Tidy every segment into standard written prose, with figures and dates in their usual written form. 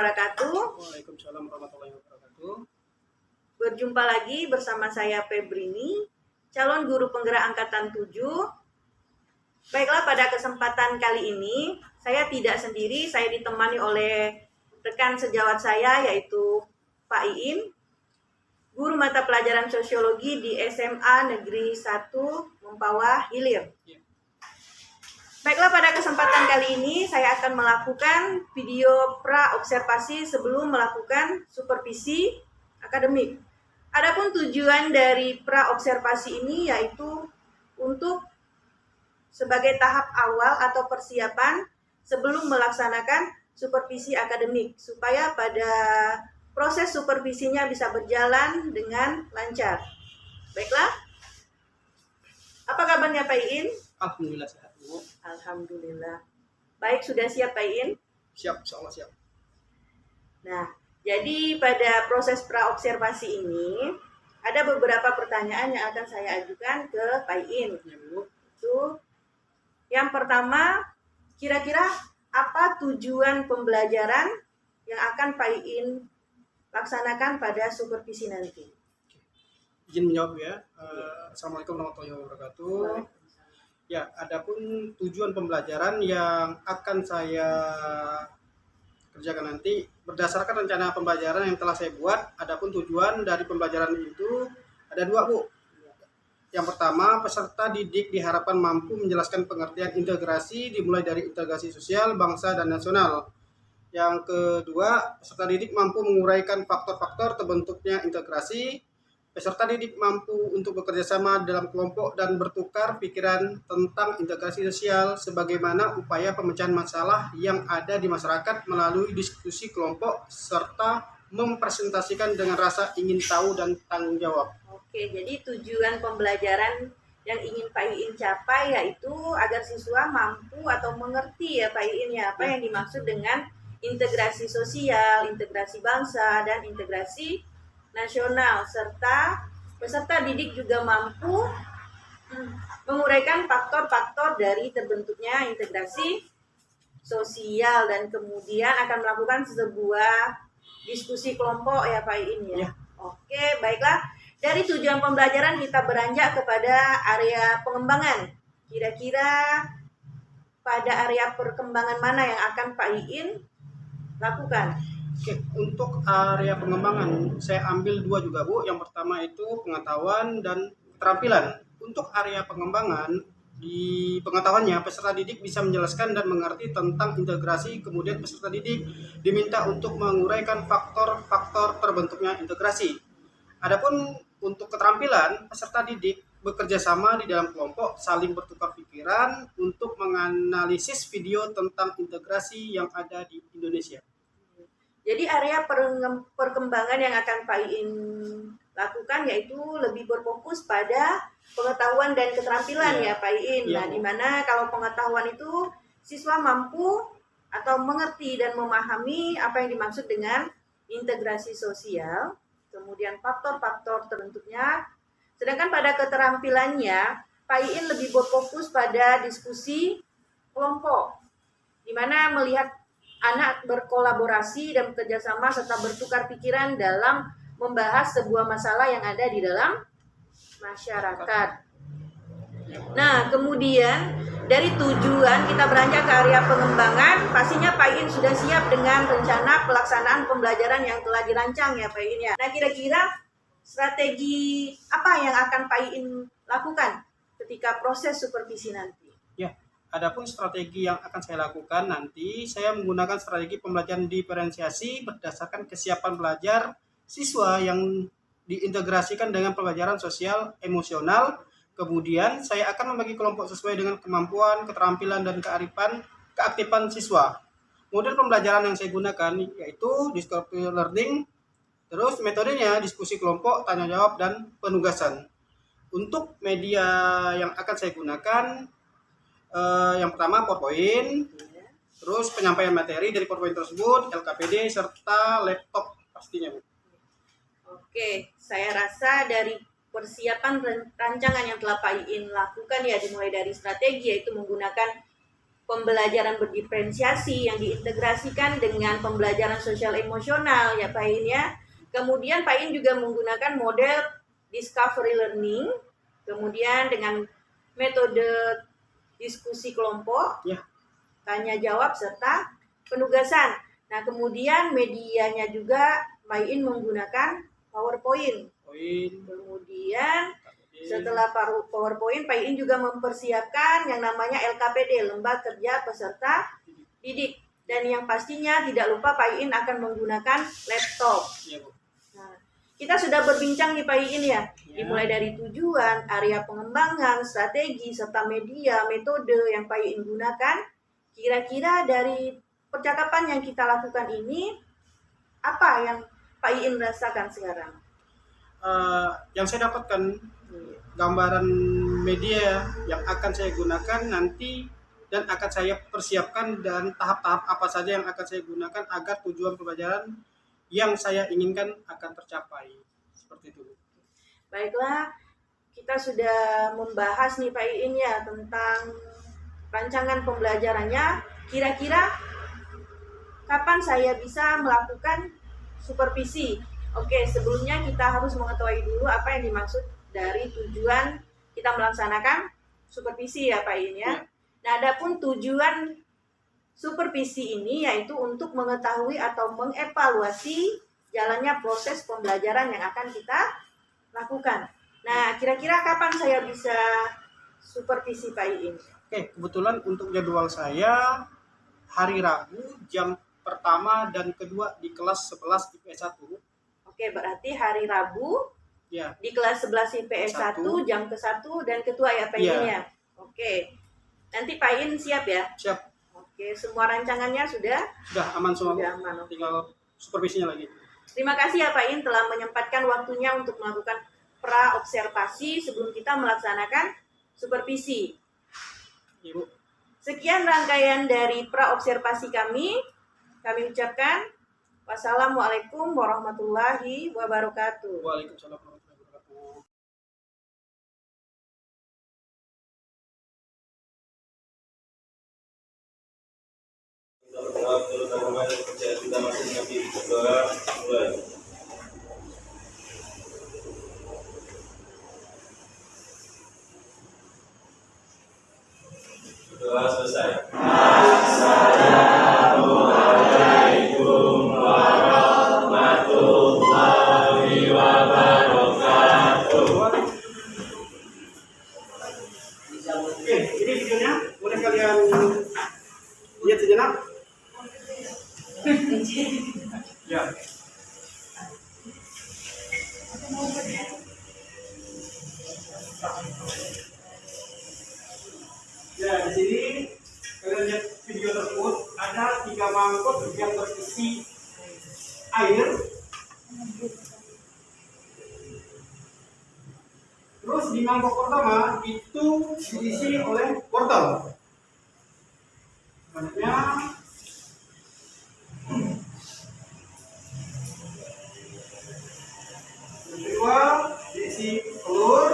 wabarakatuh. Waalaikumsalam warahmatullahi wabarakatuh. Berjumpa lagi bersama saya Febrini, calon guru penggerak angkatan 7. Baiklah, pada kesempatan kali ini saya tidak sendiri, saya ditemani oleh rekan sejawat saya yaitu Pak Iin, guru mata pelajaran sosiologi di SMA Negeri 1 Mempawah Hilir. Baiklah, pada kesempatan kali ini saya akan melakukan video pra-observasi sebelum melakukan supervisi akademik. Adapun tujuan dari pra-observasi ini yaitu untuk sebagai tahap awal atau persiapan sebelum melaksanakan supervisi akademik, supaya pada proses supervisinya bisa berjalan dengan lancar. Baiklah, apa kabarnya Pak Iin? Alhamdulillah sehat, Bu. Alhamdulillah. Baik, sudah siap Pak Iin? Siap, insyaallah siap. Nah, jadi pada proses pra-observasi ini ada beberapa pertanyaan yang akan saya ajukan ke Pak Iin. Ya, Bu. Itu yang pertama, kira-kira apa tujuan pembelajaran yang akan Pak Iin laksanakan pada supervisi nanti? Izin menjawab ya. Assalamualaikum warahmatullahi wabarakatuh. Ya, adapun tujuan pembelajaran yang akan saya kerjakan nanti berdasarkan rencana pembelajaran yang telah saya buat. Adapun tujuan dari pembelajaran itu ada dua, Bu. Yang pertama, peserta didik diharapkan mampu menjelaskan pengertian integrasi dimulai dari integrasi sosial, bangsa, dan nasional. Yang kedua, peserta didik mampu menguraikan faktor-faktor terbentuknya integrasi. Peserta didik mampu untuk bekerja sama dalam kelompok dan bertukar pikiran tentang integrasi sosial sebagaimana upaya pemecahan masalah yang ada di masyarakat melalui diskusi kelompok serta mempresentasikan dengan rasa ingin tahu dan tanggung jawab. Oke, jadi tujuan pembelajaran yang ingin Pak Iin capai yaitu agar siswa mampu atau mengerti ya Pak Iin ya, apa yang dimaksud dengan integrasi sosial, integrasi bangsa, dan integrasi nasional, serta peserta didik juga mampu menguraikan faktor-faktor dari terbentuknya integrasi sosial dan kemudian akan melakukan sebuah diskusi kelompok ya Pak Iin ya. Oke, baiklah. Dari tujuan pembelajaran kita beranjak kepada area pengembangan. Kira-kira pada area perkembangan mana yang akan Pak Iin lakukan? Oke, untuk area pengembangan saya ambil dua juga, Bu. Yang pertama itu pengetahuan dan keterampilan. Untuk area pengembangan, di pengetahuannya peserta didik bisa menjelaskan dan mengerti tentang integrasi, kemudian peserta didik diminta untuk menguraikan faktor-faktor terbentuknya integrasi. Adapun untuk keterampilan, peserta didik bekerja sama di dalam kelompok, saling bertukar pikiran untuk menganalisis video tentang integrasi yang ada di Indonesia. Jadi area perkembangan yang akan Pak Iin lakukan yaitu lebih berfokus pada pengetahuan dan keterampilan ya Pak Iin. Nah, di mana kalau pengetahuan itu siswa mampu atau mengerti dan memahami apa yang dimaksud dengan integrasi sosial, kemudian faktor-faktor terbentuknya. Sedangkan pada keterampilannya, Pak Iin lebih berfokus pada diskusi kelompok, di mana melihat anak berkolaborasi dan bekerjasama serta bertukar pikiran dalam membahas sebuah masalah yang ada di dalam masyarakat. Nah, kemudian dari tujuan kita beranjak ke area pengembangan, pastinya Pak Iin sudah siap dengan rencana pelaksanaan pembelajaran yang telah dirancang ya Pak Iin ya. Nah, kira-kira strategi apa yang akan Pak Iin lakukan ketika proses supervisi nanti? Ya, adapun strategi yang akan saya lakukan nanti, saya menggunakan strategi pembelajaran diferensiasi berdasarkan kesiapan belajar siswa yang diintegrasikan dengan pembelajaran sosial emosional. Kemudian saya akan membagi kelompok sesuai dengan kemampuan, keterampilan, dan keaktifan siswa. Model pembelajaran yang saya gunakan yaitu descriptive learning, terus metodenya diskusi kelompok, tanya jawab, dan penugasan. Untuk media yang akan saya gunakan, yang pertama PowerPoint, terus penyampaian materi dari PowerPoint tersebut, LKPD, serta laptop pastinya, Bu. Oke, saya rasa dari persiapan rancangan yang telah Pak Iin lakukan ya, dimulai dari strategi yaitu menggunakan pembelajaran berdiferensiasi yang diintegrasikan dengan pembelajaran sosial emosional ya Pak In ya. Kemudian Pak In juga menggunakan model discovery learning, kemudian dengan metode diskusi kelompok, Ya. tanya jawab serta penugasan. Nah, kemudian medianya juga Pak In menggunakan PowerPoint. Kemudian setelah PowerPoint, Pak In juga mempersiapkan yang namanya LKPD, Lembar Kerja Peserta Didik. Dan yang pastinya tidak lupa Pak In akan menggunakan laptop. Ya, Bu. Nah, kita sudah berbincang nih Pak In ya, dimulai dari tujuan, area pengembangan, strategi, serta media, metode yang Pak In gunakan. Kira-kira dari percakapan yang kita lakukan ini, apa yang Pak In rasakan sekarang? Yang saya dapatkan gambaran media yang akan saya gunakan nanti dan akan saya persiapkan dan tahap-tahap apa saja yang akan saya gunakan agar tujuan pembelajaran yang saya inginkan akan tercapai. Seperti itu. Baiklah, kita sudah membahas nih Pak In ya tentang rancangan pembelajarannya. Kira-kira kapan saya bisa melakukan supervisi? Oke, sebelumnya kita harus mengetahui dulu apa yang dimaksud dari tujuan kita melaksanakan supervisi ya Pak In ya. Nah, adapun tujuan supervisi ini yaitu untuk mengetahui atau mengevaluasi jalannya proses pembelajaran yang akan kita lakukan. Nah, kira-kira kapan saya bisa supervisi Pak In? Oke, kebetulan untuk jadwal saya hari Rabu jam pertama dan kedua di kelas 11 IPS 1. Oke, berarti hari Rabu Ya. di kelas 11 IPS 1 jam ke-1 dan kedua ya Pak In ya. Oke. Nanti Pak In siap ya? Siap. Oke, semua rancangannya sudah Aman semua. Sudah aman. Tinggal supervisinya lagi. Terima kasih ya Pak In telah menyempatkan waktunya untuk melakukan pra-observasi sebelum kita melaksanakan supervisi. Ibu. Sekian rangkaian dari pra-observasi kami. Kami ucapkan wassalamualaikum warahmatullahi wabarakatuh. Waalaikumsalam warahmatullahi wabarakatuh. Doa selesai. Oke, ini videonya boleh kalian lihat sejenak? Ya. Ya, di sini kalian lihat video tersebut ada 3 mangkok yang berisi air. Terus di mangkok pertama itu diisi oleh wortel. Selanjutnya yang kedua diisi telur.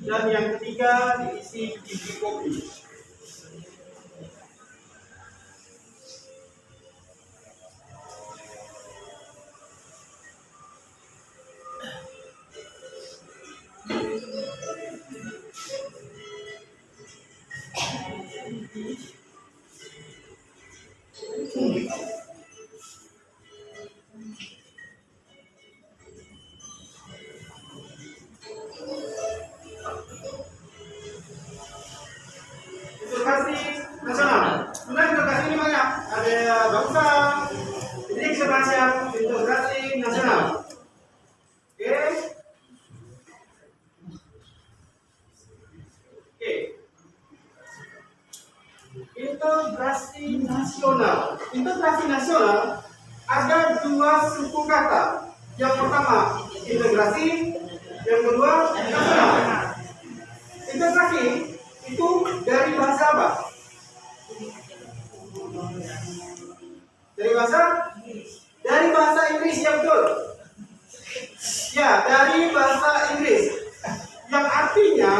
Dan yang ketiga diisi biji kopi. Integrasi nasional. Sebenarnya integrasi ini banyak. Ada bangsa, ini sebenarnya integrasi nasional. Oke. Oke. Integrasi nasional. Integrasi nasional ada 2 suku kata. Yang pertama integrasi, yang kedua nasional. Integrasi itu dari bahasa apa? Dari bahasa? Dari bahasa Inggris, ya betul. Ya, dari bahasa Inggris. Yang artinya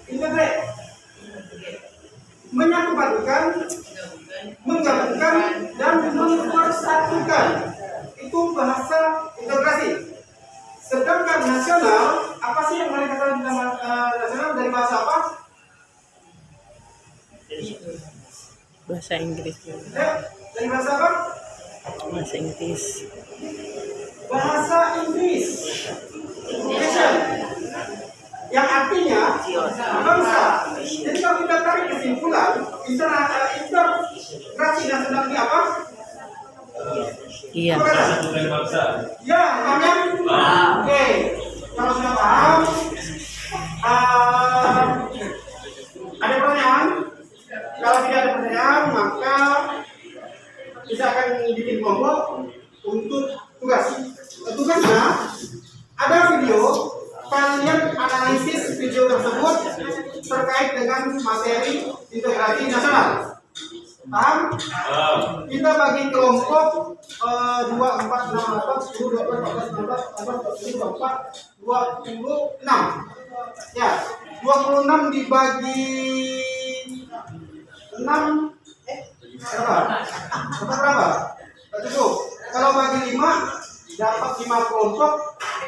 integrate. Menyatukan, menggabungkan, dan mempersatukan. Itu bahasa integrasi. Sedangkan nasional, apa sih yang mereka katakan nasional dari bahasa apa? Bahasa Inggris. Dari bahasa apa? Bahasa Inggris. Bahasa Inggris. Education. Yang artinya bangsa. Jadi kalau kita tarik kesimpulan, integrasi nasional ini apa? Iya. Ya, paham? Oke. Kalau sudah paham, ada pertanyaan? Kalau tidak ada pertanyaan, maka kita akan bikin kelompok untuk tugas. Tugasnya ada video, kalian analisis video tersebut terkait dengan materi integrasi nasional. Paham? Kita bagi kelompok 2, 4, 6, 8, 10, 12, 14, 15, 16, 26. Ya, 26 dibagi 6 berapa? Cukup. Kalau bagi 5 dapat 5 kelompok,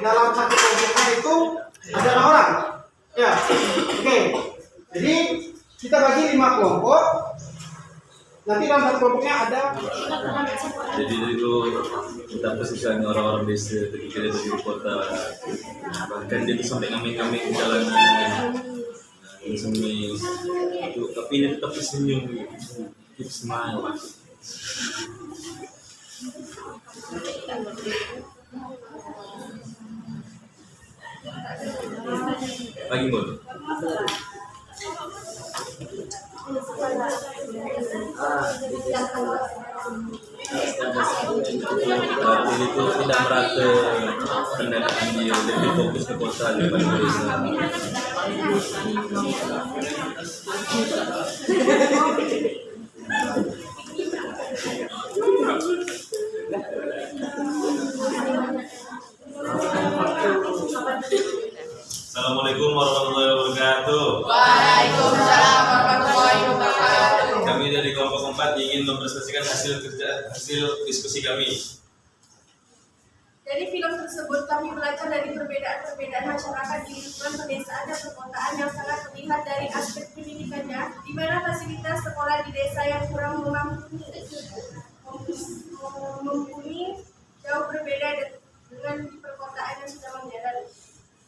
dalam satu kelompoknya itu ada 6 orang. Ya, oke. Jadi kita bagi 5 kelompok. Nanti dalam satu kelompoknya ada. Jadi itu kita posisikan orang-orang desa ketika dia di kota, bahkan dia sampai ngaming-ngaming di jalanan, semis itu, tapi dia tetap senyum, keep smile. Lagi boleh. Ini tuh tidak merata pendanaan dia, lebih fokus ke kota daripada ke desa. Assalamualaikum warahmatullahi wabarakatuh. Waalaikumsalam warahmatullahi wabarakatuh. Kami dari kelompok 4 ingin mempresentasikan hasil diskusi kami. Dari film tersebut kami belajar dari perbedaan-perbedaan masyarakat di lingkungan pedesaan dan perkotaan yang sangat terlihat dari aspek pendidikannya, di mana fasilitas sekolah di desa yang kurang mumpuni jauh berbeda dengan di perkotaan yang sudah modern.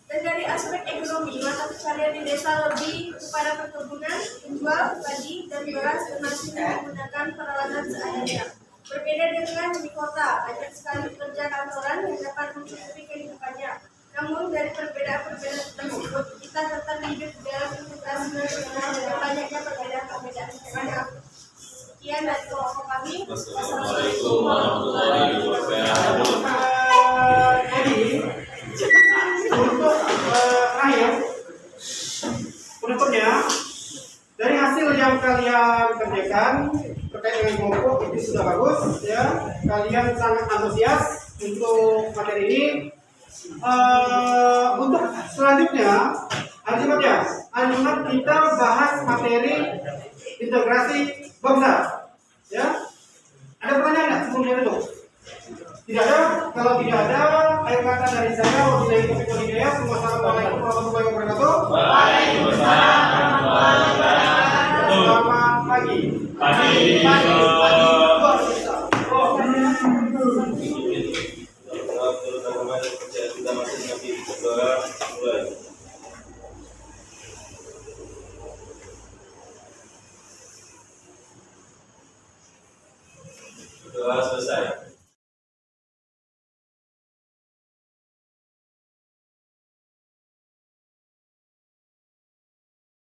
Dan dari aspek ekonomi, mata pencarian di desa lebih kepada perkebunan, menjual, padi, dan beras dan masih menggunakan peralatan seadanya. Berbeda dengan di kota, banyak sekali pekerja kantoran yang dapat mencukupi kehidupannya. Namun dari perbedaan-perbedaan tersebut, kita tetap hidup dalam integrasi nasional dengan banyaknya perbedaan-perbedaan. Sekian dari kelompok kami. Wassalamualaikum warahmatullahi wabarakatuh. Untuk terakhir, penutupnya, dari hasil yang kalian kerjakan terkait dengan kelompok itu sudah bagus, ya. Kalian sangat antusias untuk materi ini. Untuk selanjutnya, Aljumat kita bahas materi integrasi bangsa, ya. Ada pertanyaan nggak sebelumnya itu? Tidak ada. Kalau tidak ada, ayo kata dari saya. Wabillahi taufiq wal hidayah. Wassalamualaikum warahmatullahi wabarakatuh. Waalaikumsalam warahmatullahi wabarakatuh. Selamat pagi. Doa selesai.